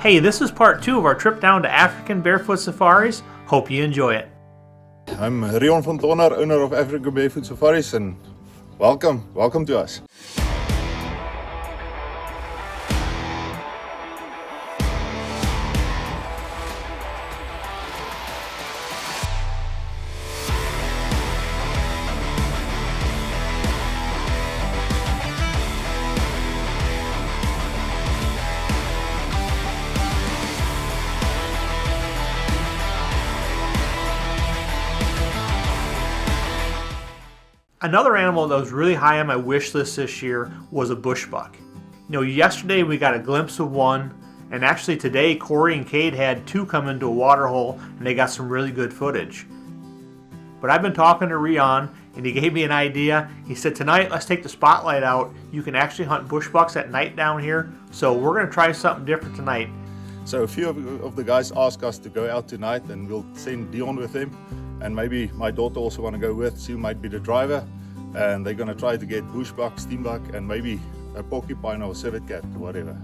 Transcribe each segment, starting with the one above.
Hey, this is part 2 of our trip down to African Barefoot Safaris. Hope you enjoy it. I'm Rion van Tonner, owner of African Barefoot Safaris, and welcome to us. Another animal that was really high on my wish list this year was a bushbuck. You know, yesterday we got a glimpse of one, and actually today Corey and Cade had 2 come into a water hole and they got some really good footage. But I've been talking to Rion and he gave me an idea. He said, tonight let's take the spotlight out. You can actually hunt bushbucks at night down here, so we're going to try something different tonight. So a few of the guys asked us to go out tonight, and we'll send Dion with him, and maybe my daughter also want to go with. She might be the driver, and they're going to try to get bushbuck, steenbuck, and maybe a porcupine or a civet cat or whatever.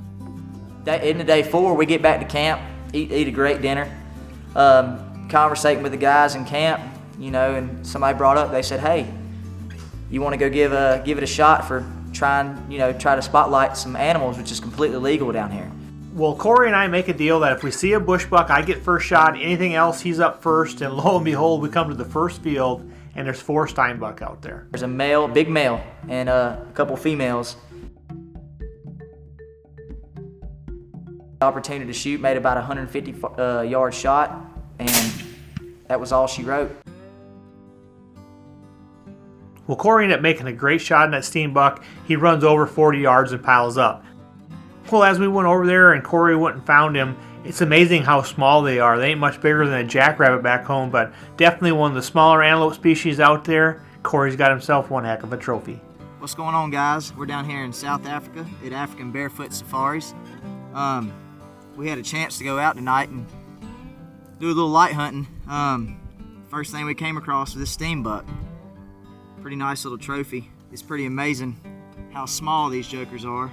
In the day 4, we get back to camp, eat a great dinner, conversating with the guys in camp, you know, and somebody brought up, they said, hey, you want to go give it a shot for try to spotlight some animals, which is completely legal down here. Well, Corey and I make a deal that if we see a bushbuck, I get first shot. Anything else, he's up first. And lo and behold, we come to the first field, and there's 4 steinbuck out there. There's a male, big male, and a couple females. Opportunity to shoot, made about 150 yard shot, and that was all she wrote. Well, Corey ended up making a great shot in that steenbuck. He runs over 40 yards and piles up. Well, as we went over there and Corey went and found him, it's amazing how small they are. They ain't much bigger than a jackrabbit back home, but definitely one of the smaller antelope species out there. Corey's got himself one heck of a trophy. What's going on, guys? We're down here in South Africa at African Barefoot Safaris. We had a chance to go out tonight and do a little light hunting. First thing we came across was this steenbuck. Pretty nice little trophy. It's pretty amazing how small these jokers are.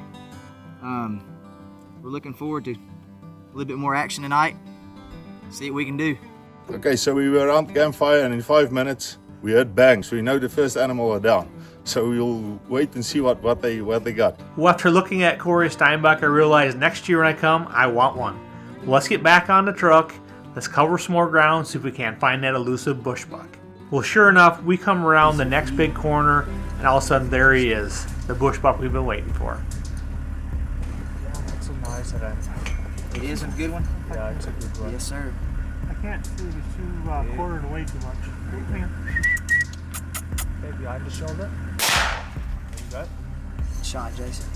We're looking forward to a little bit more action tonight. See what we can do. Okay, so we were around the campfire, and in 5 minutes we heard bangs. So we know the first animal are down. So we'll wait and see what they got. Well, after looking at Corey's steinbuck, I realized next year when I come, I want one. Well, let's get back on the truck. Let's cover some more ground, see if we can't find that elusive bushbuck. Well, sure enough, we come around the next big corner, and all of a sudden there he is, the bushbuck we've been waiting for. It is a good one? Yeah, it's a good one. Yes, sir. I can't see the 2 quartered away too much. Come here. Okay, behind the shoulder. There you go. Shot, Jason.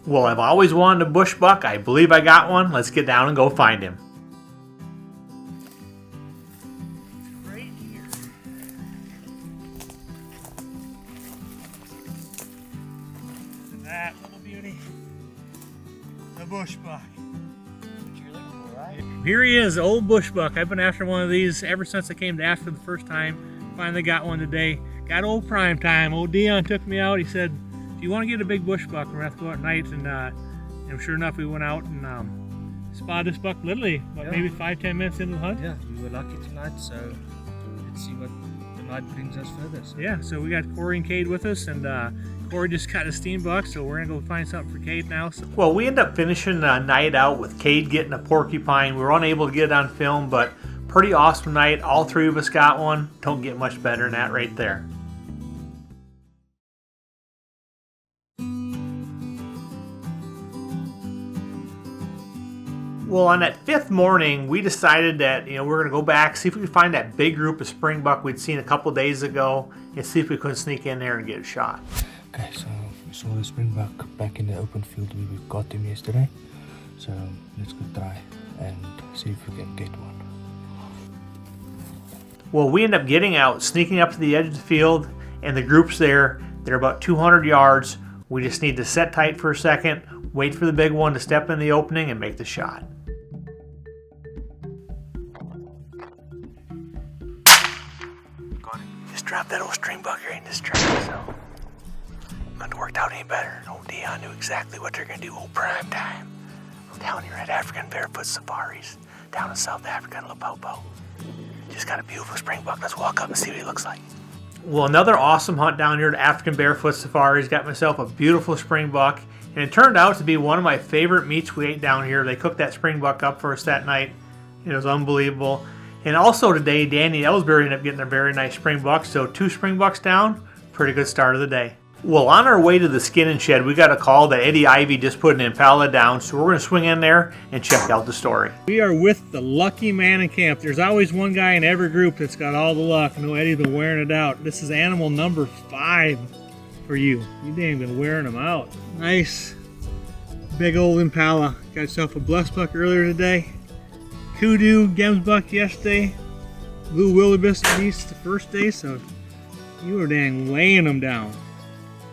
Well, I've always wanted a bushbuck. I believe I got one. Let's get down and go find him. Right here. That little beauty. The bushbuck. Here he is, old bushbuck. I've been after one of these ever since I came to Africa the first time. Finally got one today. Got old prime time. Old Dion took me out. He said, do you want to get a big bushbuck? We're going to have to go out at night. And sure enough, we went out and spotted this buck literally, maybe 5-10 minutes into the hunt. Yeah, we were lucky tonight, so let's see what the night brings us further. So. Yeah, so we got Corey and Cade with us, and Corey just got a steenbuck, so we're gonna go find something for Cade now. So, well, we ended up finishing the night out with Cade getting a porcupine. We were unable to get it on film, but pretty awesome night. All 3 of us got one. Don't get much better than that right there. Well, on that 5th morning, we decided that we're going to go back, see if we could find that big group of springbuck we'd seen a couple days ago, and see if we could sneak in there and get a shot. Okay, so we saw the springbuck back in the open field. We got him yesterday, so let's go try and see if we can get one. Well, we end up getting out, sneaking up to the edge of the field, and the group's there. They're about 200 yards. We just need to sit tight for a second, wait for the big one to step in the opening, and make the shot. Got it. Just drop that old stringbuck here in this trap, so I'm couldn't have worked out any better. Old Dion knew exactly what they're going to do. Old prime time. We're down here at African Barefoot Safaris, down in South Africa in Limpopo. Just got a beautiful springbuck. Let's walk up and see what he looks like. Well, another awesome hunt down here at African Barefoot Safaris. Got myself a beautiful springbuck, and it turned out to be one of my favorite meats we ate down here. They cooked that springbuck up for us that night. It was unbelievable. And also today, Danny Ellsbury ended up getting a very nice springbuck. So 2 springbucks down, pretty good start of the day. Well, on our way to the skin and shed, we got a call that Eddie Ivy just put an impala down, so we're going to swing in there and check out the story. We are with the lucky man in camp. There's always one guy in every group that's got all the luck. I know Eddie's been wearing it out. This is animal number 5 for you. You dang been wearing them out. Nice big old impala. Got yourself a bushbuck earlier today. Kudu, gemsbuck yesterday. Blue wildebeest the first day, so you were dang laying them down.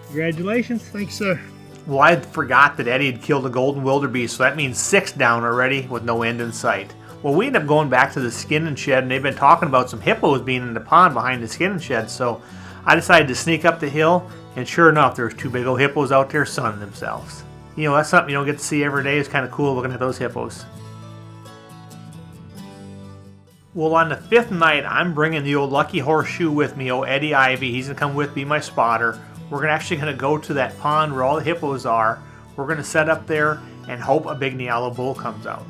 Congratulations. Thanks, sir. Well, I forgot that Eddie had killed a golden wildebeest, so that means 6 down already with no end in sight. Well, we ended up going back to the skin and shed, and they've been talking about some hippos being in the pond behind the skin and shed, so I decided to sneak up the hill, and sure enough, there's 2 big old hippos out there sunning themselves. You know, that's something you don't get to see every day. It's kind of cool looking at those hippos. Well, on the 5th night, I'm bringing the old lucky horseshoe with me, old Eddie Ivy. He's going to come with me, my spotter. We're actually going to go to that pond where all the hippos are. We're going to set up there and hope a big Nyala bull comes out.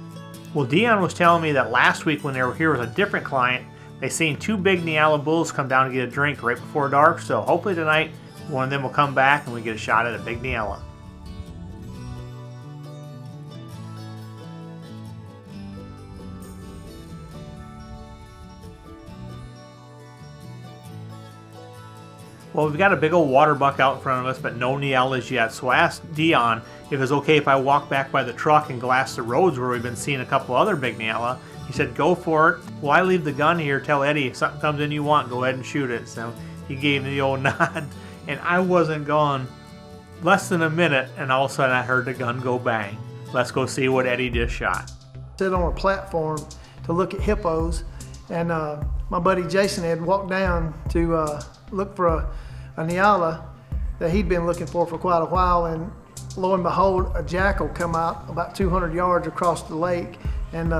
Well, Dion was telling me that last week when they were here with a different client, they seen 2 big Nyala bulls come down to get a drink right before dark. So hopefully tonight, one of them will come back and we get a shot at a big Nyala. Well, we've got a big old water buck out in front of us, but no Nyalas yet. So I asked Dion if it's okay if I walk back by the truck and glass the roads where we've been seeing a couple other big Nyala. He said, go for it. Well, I leave the gun here, tell Eddie if something comes in you want, go ahead and shoot it. So he gave me the old nod, and I wasn't gone less than a minute, and all of a sudden I heard the gun go bang. Let's go see what Eddie just shot. Sit on a platform to look at hippos, and my buddy Jason had walked down to look for a Nyala that he'd been looking for quite a while, and lo and behold, a jackal come out about 200 yards across the lake, and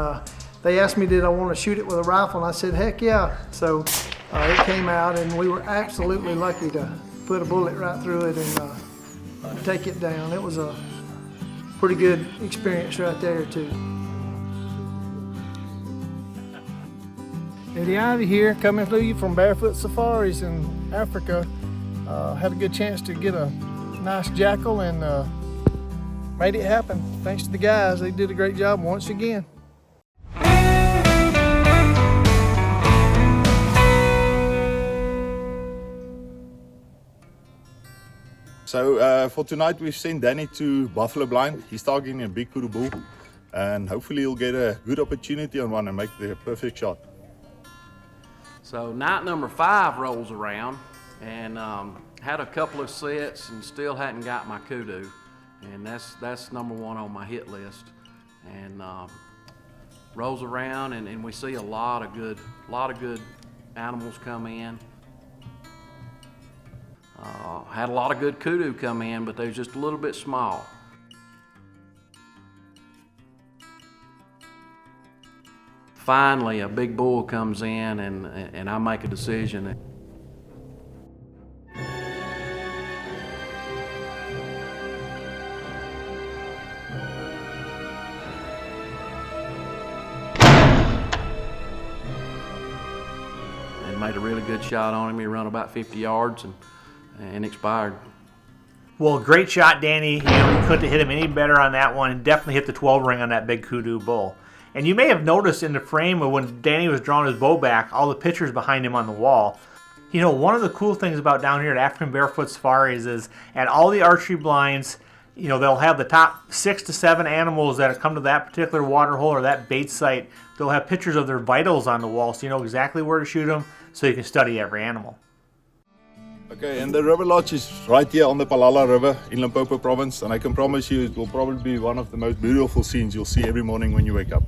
they asked me did I want to shoot it with a rifle, and I said heck yeah. So it came out, and we were absolutely lucky to put a bullet right through it and take it down. It was a pretty good experience right there too. Eddie Ivy here, coming to you from Barefoot Safaris in Africa. Had a good chance to get a nice jackal and made it happen. Thanks to the guys, they did a great job once again. So for tonight we've sent Danny to Buffalo Blind. He's targeting a big kudu bull, and hopefully he'll get a good opportunity on one and make the perfect shot. So night number 5 rolls around, and had a couple of sets and still hadn't got my kudu, and that's number 1 on my hit list. And rolls around, and we see a lot of good animals come in. Had a lot of good kudu come in, but they was just a little bit small. Finally, a big bull comes in, and I make a decision. And made a really good shot on him. He run about 50 yards and expired. Well, great shot, Danny. You couldn't hit him any better on that one, and definitely hit the 12 ring on that big kudu bull. And you may have noticed in the frame of when Danny was drawing his bow back, all the pictures behind him on the wall. You know, one of the cool things about down here at African Barefoot Safaris is at all the archery blinds, you know, they'll have the top 6 to 7 animals that have come to that particular water hole or that bait site. They'll have pictures of their vitals on the wall, so you know exactly where to shoot them, so you can study every animal. Okay, and the river lodge is right here on the Palala River in Limpopo province, and I can promise you it will probably be one of the most beautiful scenes you'll see every morning when you wake up.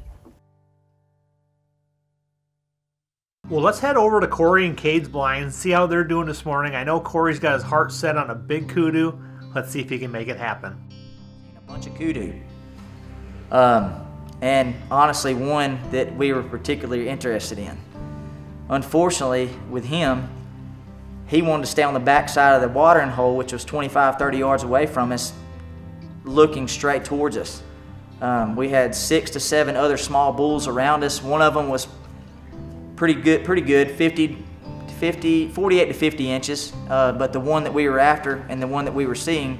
Well, let's head over to Corey and Cade's blind and see how they're doing this morning. I know Corey's got his heart set on a big kudu. Let's see if he can make it happen. A bunch of kudu. And honestly, one that we were particularly interested in. Unfortunately, with him, he wanted to stay on the back side of the watering hole, which was 25-30 yards away from us, looking straight towards us. We had 6 to 7 other small bulls around us. One of them was pretty good, 48 to 50 inches. But the one that we were after and the one that we were seeing,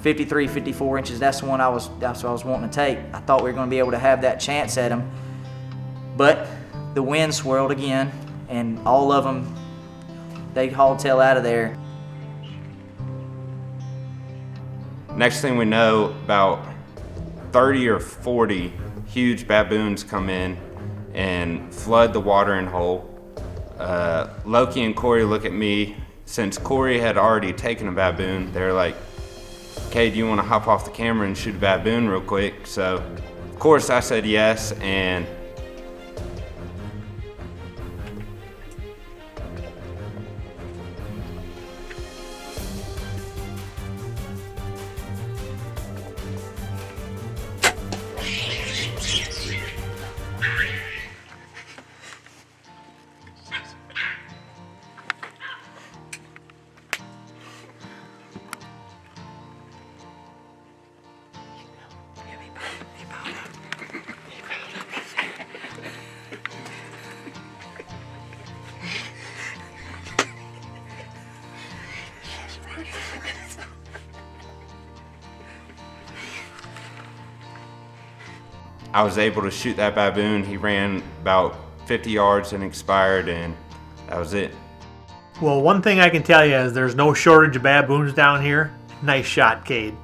53, 54 inches, that's what I was wanting to take. I thought we were going to be able to have that chance at him. But the wind swirled again, and all of them, they hauled tail out of there. Next thing we know, about 30 or 40 huge baboons come in and flood the watering hole. Loki and Corey look at me. Since Corey had already taken a baboon, they're like, "Okay, do you want to hop off the camera and shoot a baboon real quick?" So, of course, I said yes, and I was able to shoot that baboon. He ran about 50 yards and expired, and that was it. Well, one thing I can tell you is there's no shortage of baboons down here. Nice shot, Cade.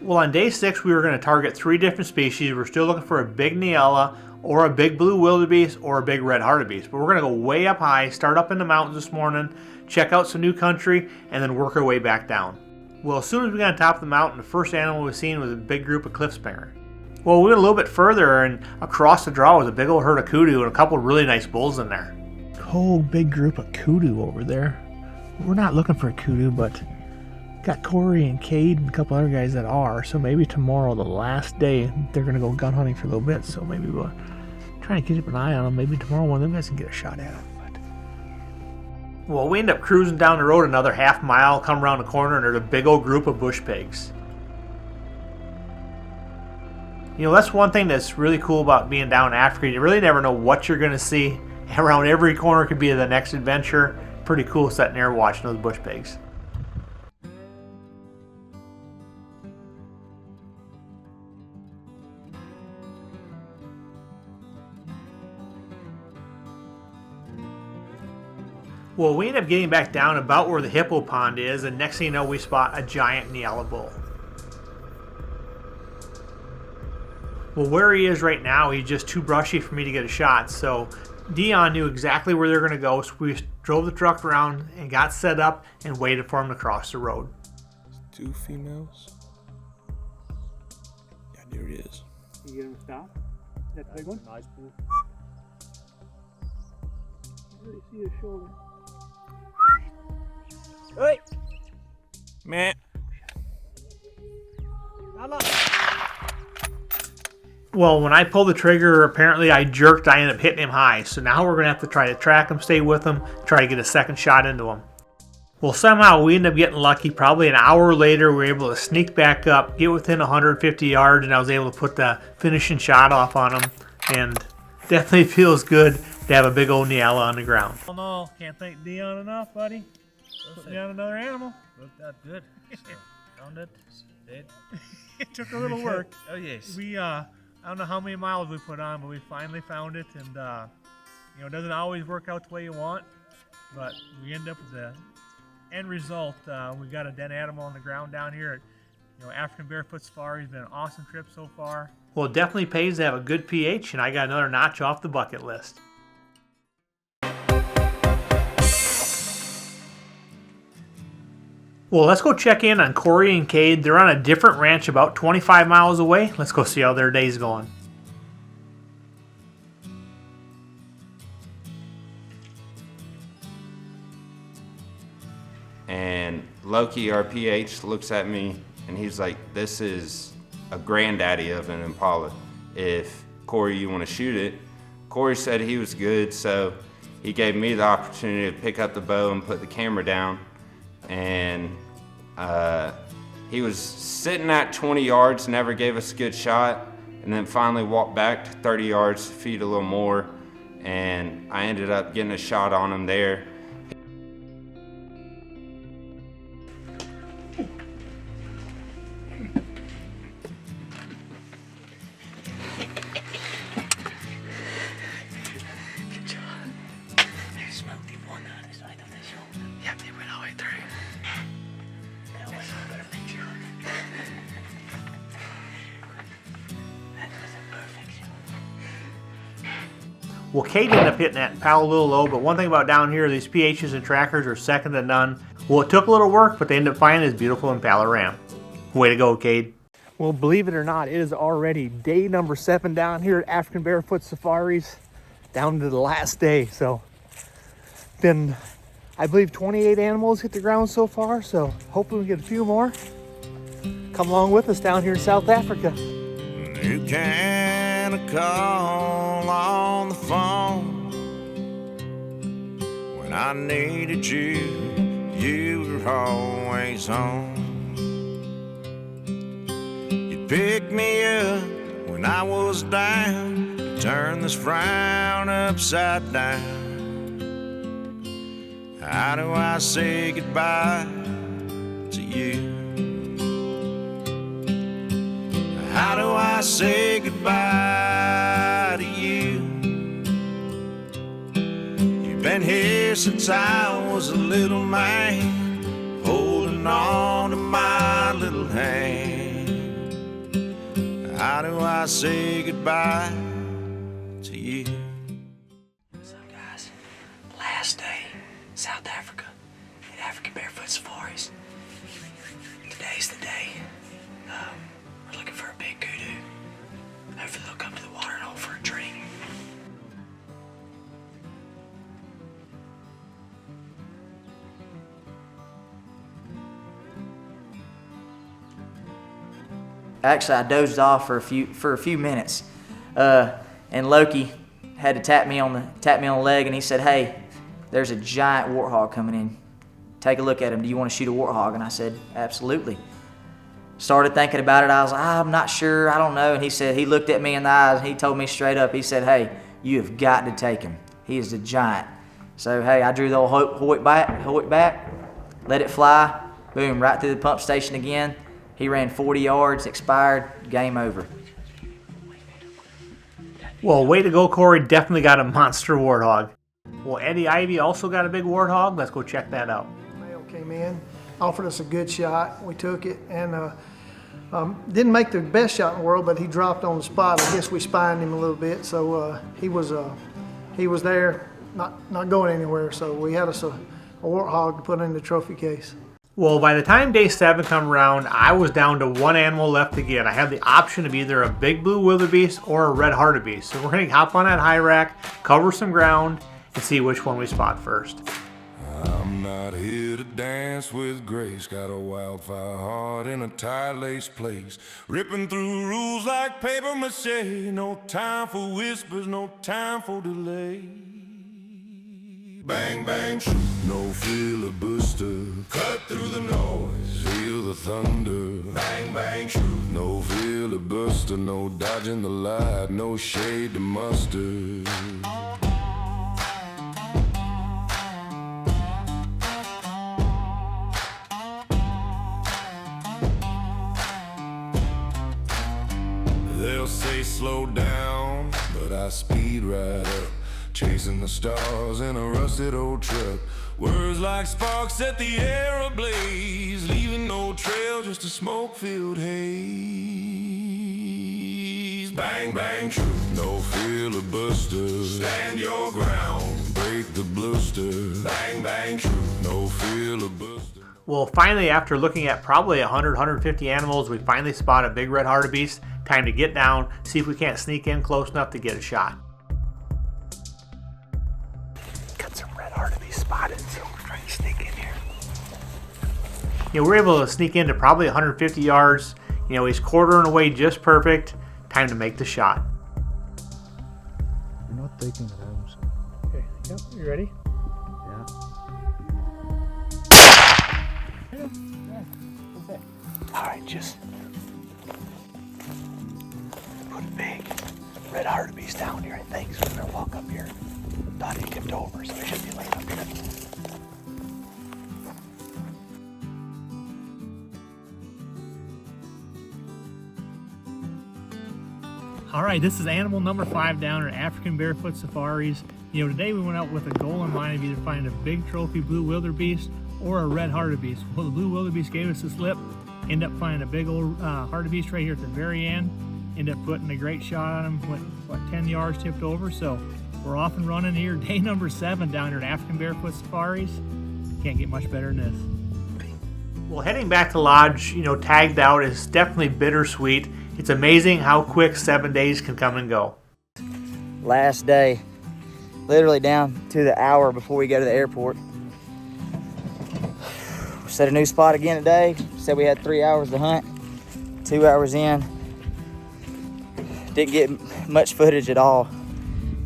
Well, on day 6, we were going to target 3 different species. We're still looking for a big Nyala, or a big blue wildebeest, or a big red hartebeest. But we're going to go way up high, start up in the mountains this morning, check out some new country, and then work our way back down. Well, as soon as we got on top of the mountain, the first animal we seen was a big group of cliff springer. Well, we went a little bit further, and across the draw was a big old herd of kudu and a couple of really nice bulls in there. Whole big group of kudu over there. We're not looking for a kudu, but got Corey and Cade and a couple other guys that are, so maybe tomorrow, the last day, they're going to go gun hunting for a little bit, so maybe we'll try to keep an eye on them. Maybe tomorrow one of them guys can get a shot at them. Well, we end up cruising down the road another half mile, come around the corner, and there's a big old group of bush pigs. You know, that's one thing that's really cool about being down in Africa. You really never know what you're going to see. Around every corner could be the next adventure. Pretty cool sitting there watching those bush pigs. Well, we end up getting back down about where the hippo pond is, and next thing you know, we spot a giant Nyala bull. Well, where he is right now, he's just too brushy for me to get a shot, so Dion knew exactly where they're going to go, so we drove the truck around and got set up and waited for him to cross the road. 2 females. Yeah, there it is. You get him to stop? That big one? Nice bull. I really see his shoulder. Hey! Man. Well, when I pulled the trigger, apparently I jerked, I ended up hitting him high, so now we're going to have to try to track him, stay with him, try to get a second shot into him. Well, somehow we ended up getting lucky. Probably an hour later, we were able to sneak back up, get within 150 yards, and I was able to put the finishing shot off on him, and definitely feels good to have a big old Nyala on the ground. Oh no, can't thank Dion enough, buddy. Put me on another animal. Looked that good. So, found it. Dead. It took a little work. Oh yes. We I don't know how many miles we put on, but we finally found it, and you know, it doesn't always work out the way you want, but we end up with the end result. We got a dead animal on the ground down here at, you know, African Barefoot Safaris. Been an awesome trip so far. Well, it definitely pays to have a good pH, and I got another notch off the bucket list. Well, let's go check in on Corey and Cade. They're on a different ranch about 25 miles away. Let's go see how their day's going. and Loki, our PH, looks at me and he's like, this is a granddaddy of an impala. If Corey, you want to shoot it? Corey said he was good, so he gave me the opportunity to pick up the bow and put the camera down. And he was sitting at 20 yards, never gave us a good shot, and then finally walked back to 30 yards, feed a little more, and I ended up getting a shot on him there. Well, Cade ended up hitting that impala a little low, but one thing about down here, these PHs and trackers are second to none. Well, it took a little work, but they ended up finding this beautiful impala ram. Way to go, Cade. Well, believe it or not, it is already day number 7 down here at African Barefoot Safaris, down to the last day. So, been, I believe, 28 animals hit the ground so far, so hopefully we get a few more. Come along with us down here in South Africa. You can call on the phone when I needed you, you were always home. You picked me up when I was down, you turned this frown upside down. How do I say goodbye to you? How do I say goodbye to you? You've been here since I was a little man, holding on to my little hand. How do I say goodbye to you? So guys, last day, South Africa, at African Barefoot Safaris. Today's the day. We're looking for a big kudu. Hopefully they'll come to the watering hole for a drink. Actually, I dozed off for a few minutes, and Loki had to tap me on the leg, and he said, "Hey, there's a giant warthog coming in. Take a look at him. Do you want to shoot a warthog?" And I said, "Absolutely." Started thinking about it. I was like, I'm not sure, I don't know. And he looked at me in the eyes and he told me straight up, he said, "Hey, you have got to take him. He is a giant." So, hey, I drew the old Hoyt back, let it fly, boom, right through the pump station again. He ran 40 yards, expired, game over. Well, way to go, Corey. Definitely got a monster warthog. Well, Eddie Ivy also got a big warthog. Let's go check that out. Male came in, offered us a good shot. We took it, and didn't make the best shot in the world, but he dropped on the spot. I guess we spined him a little bit, so he was there, not going anywhere. So we had us a warthog to put in the trophy case. Well, by the time day 7 come around, I was down to one animal left to get. I had the option of either a big blue wildebeest or a red hartebeest. So we're going to hop on that high rack, cover some ground, and see which one we spot first. I'm not here to dance with grace. Got a wildfire heart in a tight-laced place, ripping through rules like paper mache. No time for whispers, no time for delay. Bang, bang, shoot, no filibuster. Cut through the noise, feel the thunder. Bang, bang, shoot, no filibuster. No dodging the light, no shade to mustard. They'll say slow down, but I speed right up, chasing the stars in a rusted old truck. Words like sparks set the air ablaze, leaving no trail, just a smoke-filled haze. Bang, bang, true, no filibuster. Stand your ground, break the bluster. Bang, bang, true, no filibuster. Well, finally, after looking at probably 100, 150 animals, we finally spot a big red hartebeest. Time to get down, see if we can't sneak in close enough to get a shot. Got some red hartebeest spotted, so we're trying to sneak in here. You know, we're able to sneak into probably 150 yards. You know, he's quartering away just perfect. Time to make the shot. You're not taking it home, so. Okay, yep, you ready? Yeah. Alright, just put a big red hartebeest down here, I think. So we're gonna walk up here. Thought he tipped over, so I should be laying up here. All right, this is animal number 5 down at African Barefoot Safaris. You know, today we went out with a goal in mind of either finding a big trophy blue wildebeest or a red hartebeest. Well, the blue wildebeest gave us the slip. Ended up finding a big old hartebeest right here at the very end. Ended up putting a great shot on him. Went, what, 10 yards tipped over. So we're off and running here. Day number 7 down here at African Barefoot Safaris. Can't get much better than this. Well, heading back to lodge, you know, tagged out is definitely bittersweet. It's amazing how quick 7 days can come and go. Last day, literally down to the hour before we go to the airport. Set a new spot again today. Said we had 3 hours to hunt. 2 hours in. Didn't get much footage at all,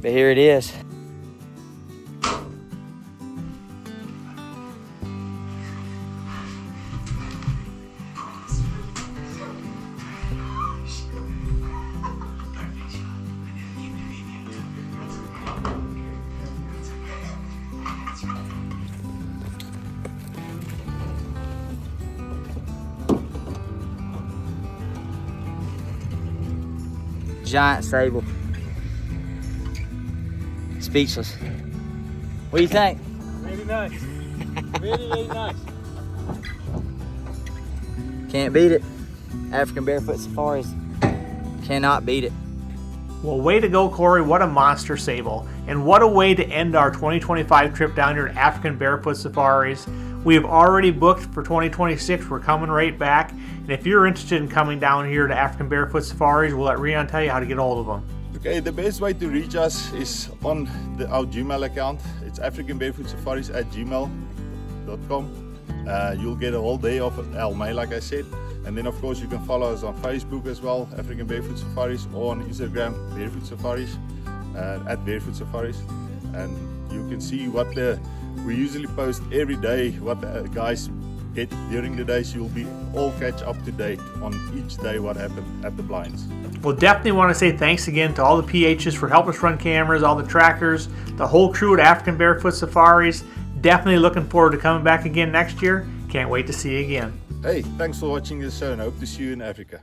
but here it is. Giant sable. Speechless. What do you think? Really nice. Really, really nice. Can't beat it. African Barefoot Safaris. Cannot beat it. Well, way to go, Corey. What a monster sable. And what a way to end our 2025 trip down here at African Barefoot Safaris. We have already booked for 2026. We're coming right back. And if you're interested in coming down here to African Barefoot Safaris, we'll let Rian tell you how to get a hold of them. Okay, the best way to reach us is on our Gmail account. It's africanbarefootsafaris@gmail.com. You'll get a whole day of our mail, like I said. And then, of course, you can follow us on Facebook as well, African Barefoot Safaris, or on Instagram, Barefoot Safaris, at Barefoot Safaris. And you can see we usually post every day what the guys get during the day, so you'll be all catch up to date on each day what happened at the blinds. We'll definitely want to say thanks again to all the PHs for helping us run cameras, all the trackers, the whole crew at African Barefoot Safaris. Definitely looking forward to coming back again next year. Can't wait to see you again. Hey, thanks for watching this show and I hope to see you in Africa.